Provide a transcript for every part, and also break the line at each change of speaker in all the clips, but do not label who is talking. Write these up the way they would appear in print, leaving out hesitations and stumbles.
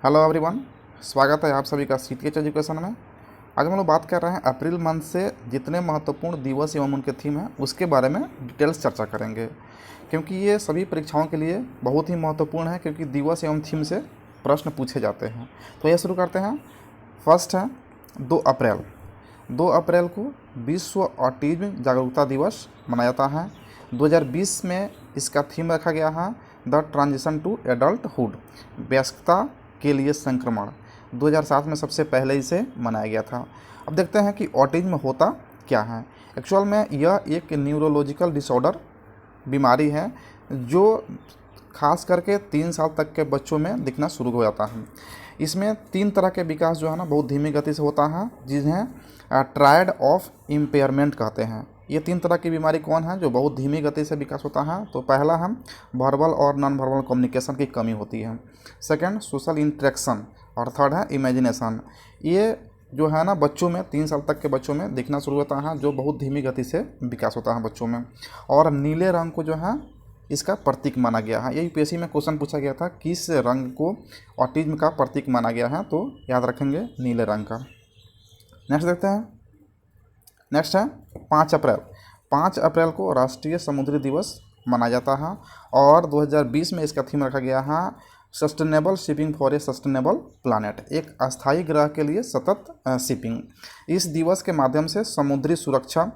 Hello everyone, स्वागत है आप सभी का सीटीएच एजुकेशन में। आज हम लोग बात कर रहे हैं अप्रैल मंथ से जितने महत्वपूर्ण दिवस एवं उनके थीम हैं उसके बारे में डिटेल्स चर्चा करेंगे, क्योंकि ये सभी परीक्षाओं के लिए बहुत ही महत्वपूर्ण है, क्योंकि दिवस एवं थीम से प्रश्न पूछे जाते हैं। तो ये शुरू करते हैं। फर्स्ट है 2 अप्रैल। 2 अप्रैल को विश्व ऑटिज्म जागरूकता दिवस मनाया जाता है। 2020 में इसका थीम रखा गया है द ट्रांजिशन टू एडल्टहुड, वयस्कता के लिए संक्रमण। 2007 में सबसे पहले इसे मनाया गया था। अब देखते हैं कि ऑटिज्म होता क्या है। एक्चुअल में यह एक न्यूरोलॉजिकल डिसऑर्डर बीमारी है जो खास करके 3 साल तक के बच्चों में दिखना शुरू हो जाता है। इसमें 3 तरह के विकास जो है ना बहुत धीमी गति से होता है, जिन्हें ट्रायड ऑफ इम्पेयरमेंट कहते हैं। ये 3 तरह की बीमारी कौन है जो बहुत धीमी गति से विकास होता है? तो पहला है वर्बल और नॉन वर्बल कम्युनिकेशन की कमी होती है। सेकंड सोशल इंटरेक्शन, और थर्ड है इमेजिनेशन। ये जो है ना बच्चों में 3 साल तक के बच्चों में दिखना शुरू होता है, जो बहुत धीमी गति से विकास होता है बच्चों में। और नीले रंग को जो है इसका प्रतीक माना गया है। ये यूपीएससी में क्वेश्चन पूछा गया था, किस रंग को ऑटिज्म का प्रतीक माना गया है? तो याद रखेंगे नीले रंग का। नेक्स्ट देखते हैं। नेक्स्ट है 5 अप्रैल। 5 अप्रैल को राष्ट्रीय समुद्री दिवस मनाया जाता है और 2020 में इसका थीम रखा गया है sustainable shipping for a sustainable planet, एक अस्थायी ग्रह के लिए सतत शिपिंग। इस दिवस के माध्यम से समुद्री सुरक्षा,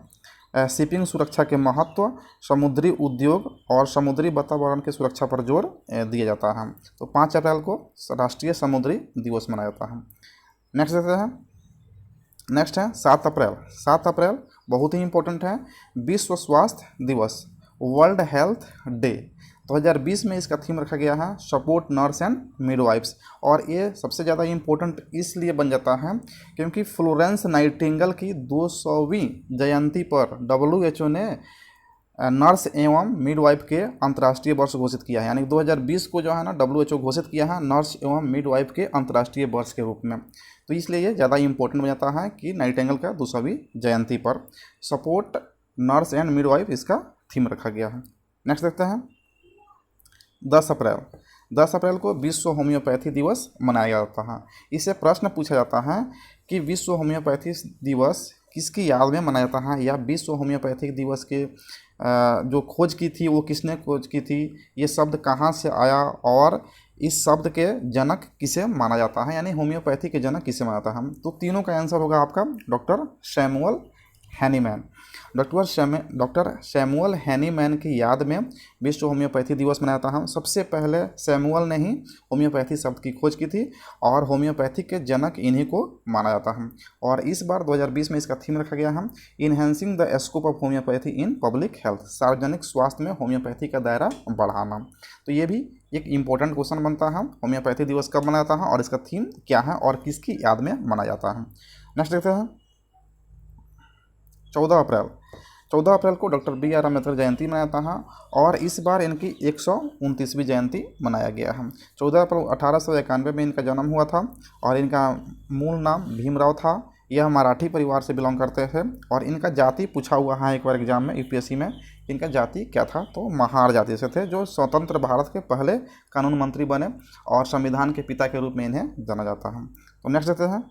शिपिंग सुरक्षा के महत्व, समुद्री उद्योग और समुद्री वातावरण की सुरक्षा पर जोर दिया जाता है। तो 5 अप्रैल को राष्ट्रीय समुद्री दिवस मनाया जाता है। नेक्स्ट देखते हैं। नेक्स्ट है 7 अप्रैल। 7 अप्रैल बहुत ही इंपॉर्टेंट है, विश्व स्वास्थ्य दिवस, वर्ल्ड हेल्थ डे। 2020 में इसका थीम रखा गया है सपोर्ट नर्स एंड मिडवाइफ्स। और ये सबसे ज़्यादा इम्पोर्टेंट इसलिए बन जाता है क्योंकि फ्लोरेंस नाइटिंगेल की 200वीं जयंती पर WHO ने नर्स एवं मिडवाइफ के अंतर्राष्ट्रीय वर्ष घोषित किया है। यानी 2020 को जो है ना WHO घोषित किया है नर्स एवं मिडवाइफ के अंतर्राष्ट्रीय वर्ष के रूप में। तो इसलिए ये ज़्यादा इंपॉर्टेंट हो जाता है कि नाइटिंगेल का 200वीं जयंती पर सपोर्ट नर्स एंड मिडवाइफ इसका थीम रखा गया है। नेक्स्ट देखते हैं 10 अप्रैल। 10 अप्रैल को विश्व होम्योपैथी दिवस मनाया जाता है। इससे प्रश्न पूछा जाता है कि विश्व होम्योपैथी दिवस किसकी याद में मनाया जाता है, या विश्व होम्योपैथिक दिवस के जो खोज की थी वो किसने खोज की थी, ये शब्द कहाँ से आया और इस शब्द के जनक किसे माना जाता है, यानी होम्योपैथी के जनक किसे माना जाता है। तो तीनों का आंसर होगा आपका doctor Samuel Hahnemann. Doctor Samuel Hahnemann की याद में विश्व होम्योपैथी दिवस मनाया जाता है। सबसे पहले सैमुअल ने ही होम्योपैथी शब्द की खोज की थी और होम्योपैथी के जनक इन्हीं को माना जाता है। और इस बार 2020 में इसका थीम रखा गया है enhancing the scope of homeopathy in public health, सार्वजनिक स्वास्थ्य में होम्योपैथी का दायरा बढ़ाना। तो ये भी एक इम्पोर्टेंट क्वेश्चन बनता है, होम्योपैथी दिवस कब मनाया जाता है और इसका थीम क्या है और किसकी याद में मनाया जाता है। नेक्स्ट देखते हैं 14 अप्रैल। 14 अप्रैल को डॉक्टर BR अम्बेडकर जयंती मनाया जाता है और इस बार इनकी 129वीं जयंती मनाया गया है। 14 अप्रैल 1891 में इनका जन्म हुआ था और इनका मूल नाम भीमराव था। यह मराठी परिवार से बिलोंग करते थे और इनका जाति पूछा हुआ है एक बार एग्जाम में यूपीएससी में, इनका जाति क्या था? तो महार जाति से थे, जो स्वतंत्र भारत के पहले कानून मंत्री बने और संविधान के पिता के रूप में इन्हें जाना जाता है। तो नेक्स्ट देखते हैं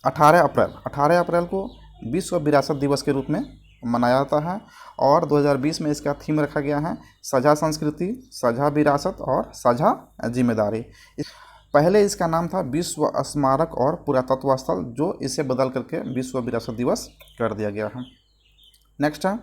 18 अप्रैल। 18 अप्रैल को विश्व विरासत दिवस के रूप में मनाया जाता है और 2020 में इसका थीम रखा गया है साझा संस्कृति, साझा विरासत और साझा जिम्मेदारी। पहले इसका नाम था विश्व स्मारक और पुरातत्व स्थल, जो इसे बदल करके विश्व विरासत दिवस कर दिया गया है। नेक्स्ट है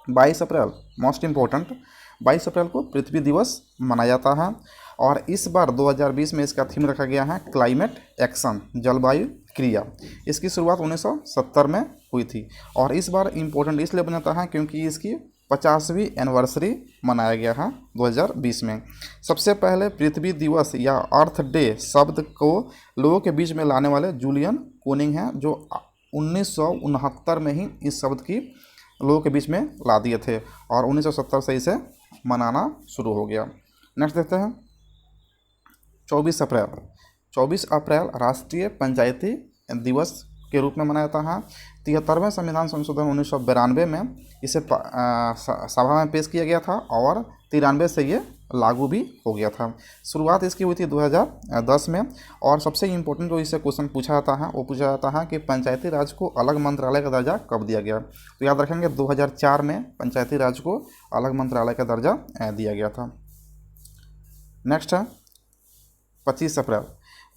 22 अप्रैल, मोस्ट इम्पोर्टेंट। 22 अप्रैल को पृथ्वी दिवस मनाया जाता है और इस बार 2020 में इसका थीम रखा गया है क्लाइमेट एक्शन, जलवायु क्रिया। इसकी शुरुआत 1970 में हुई थी और इस बार इम्पोर्टेंट इसलिए बन जाता है क्योंकि इसकी 50वीं एनिवर्सरी मनाया गया है 2020 में। सबसे पहले पृथ्वी दिवस या अर्थ डे शब्द को लोगों के बीच में लाने वाले जूलियन कोनिंग हैं, जो 1969 में ही इस शब्द की लोगों के बीच में ला दिए थे और 1970 से इसे मनाना शुरू हो गया। नेक्स्ट देखते हैं 24 अप्रैल। 24 अप्रैल राष्ट्रीय पंचायती दिवस के रूप में मनाया जाता है। 73वें संविधान संशोधन 1992 में इसे सभा में पेश किया गया था और 93 से ये लागू भी हो गया था। शुरुआत इसकी हुई थी 2010 में। और सबसे इम्पोर्टेंट जो इससे क्वेश्चन पूछा जाता है वो पूछा जाता है कि पंचायती राज को अलग मंत्रालय का दर्जा कब दिया गया। तो याद रखेंगे 2004 में पंचायती राज को अलग मंत्रालय का दर्जा दिया गया था। नेक्स्ट है 25 अप्रैल।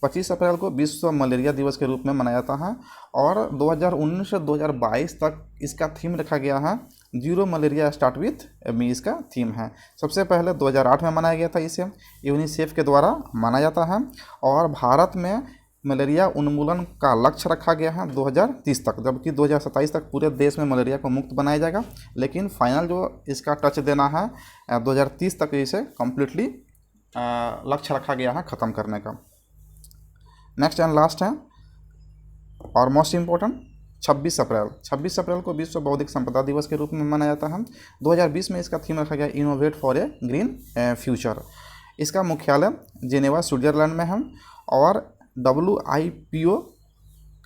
25 अप्रैल को विश्व मलेरिया दिवस के रूप में मनाया जाता है और 2019 से 2022 तक इसका थीम रखा गया है zero malaria start with me, इसका थीम है। सबसे पहले 2008 में मनाया गया था, इसे यूनिसेफ के द्वारा माना जाता है। और भारत में मलेरिया उन्मूलन का लक्ष्य रखा गया है 2030 तक, जबकि 2027 तक पूरे देश में मलेरिया को मुक्त बनाया जाएगा। लेकिन फाइनल जो इसका टच देना है 2030 तक इसे कम्प्लीटली लक्ष्य रखा गया है ख़त्म करने का। नेक्स्ट एंड लास्ट है और मोस्ट इम्पोर्टेंट 26 अप्रैल। 26 अप्रैल को विश्व बौद्धिक संपदा दिवस के रूप में मनाया जाता है। 2020 में इसका थीम रखा गया innovate for a green future. इसका मुख्यालय जेनेवा स्विट्जरलैंड में है और WIPO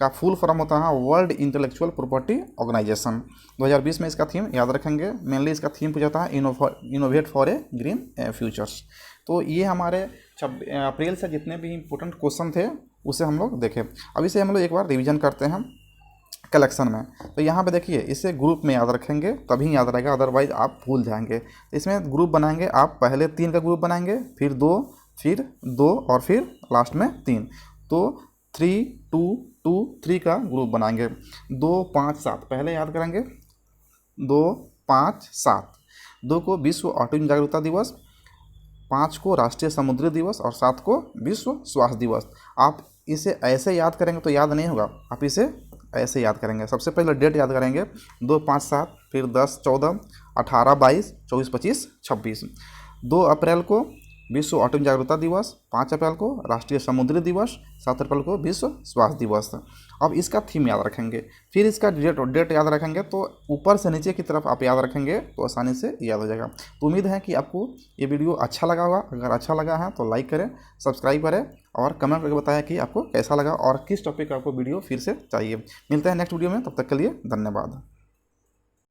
का फुल फॉर्म होता है वर्ल्ड इंटेलेक्चुअल प्रॉपर्टी ऑर्गेनाइजेशन। 2020 में इसका थीम याद रखेंगे, मेनली इसका थीम पूछा था innovate for a green futures. तो ये हमारे अप्रैल से जितने भी इम्पोर्टेंट क्वेश्चन थे उसे हम लोग देखें। अब इसे हम लोग एक बार रिवीजन करते हैं कलेक्शन में। तो यहाँ पे देखिए इसे ग्रुप में याद रखेंगे तभी याद रहेगा, अदरवाइज आप भूल जाएंगे। तो इसमें ग्रुप बनाएंगे आप, पहले 3 का ग्रुप बनाएंगे, फिर 2 और फिर लास्ट में 3। तो 3 2 2 3 का ग्रुप बनाएंगे। 2 5 7 पहले याद करेंगे, 2 5 7। 2 को विश्व ऑटिज्म जागरूकता दिवस, 5 को राष्ट्रीय समुद्री दिवस और 7 को विश्व स्वास्थ्य दिवस। आप इसे ऐसे याद करेंगे तो याद नहीं होगा, आप इसे ऐसे याद करेंगे। सबसे पहले डेट याद करेंगे 2 5 7, फिर 10 14 18 22 24 25 26। 2 अप्रैल को विश्व ऑटिज्म जागरूकता दिवस, 5 अप्रैल को राष्ट्रीय समुद्री दिवस, 7 अप्रैल को विश्व स्वास्थ्य दिवस। अब इसका थीम याद रखेंगे, फिर इसका डेट याद रखेंगे। तो ऊपर से नीचे की तरफ आप याद रखेंगे तो आसानी से याद हो जाएगा। तो उम्मीद है कि आपको ये वीडियो अच्छा लगा होगा। अगर अच्छा लगा है तो लाइक करें, सब्सक्राइब करें और कमेंट करके बताएं कि आपको कैसा लगा और किस टॉपिक का आपको वीडियो फिर से चाहिए। मिलते हैं नेक्स्ट वीडियो में, तब तक के लिए धन्यवाद।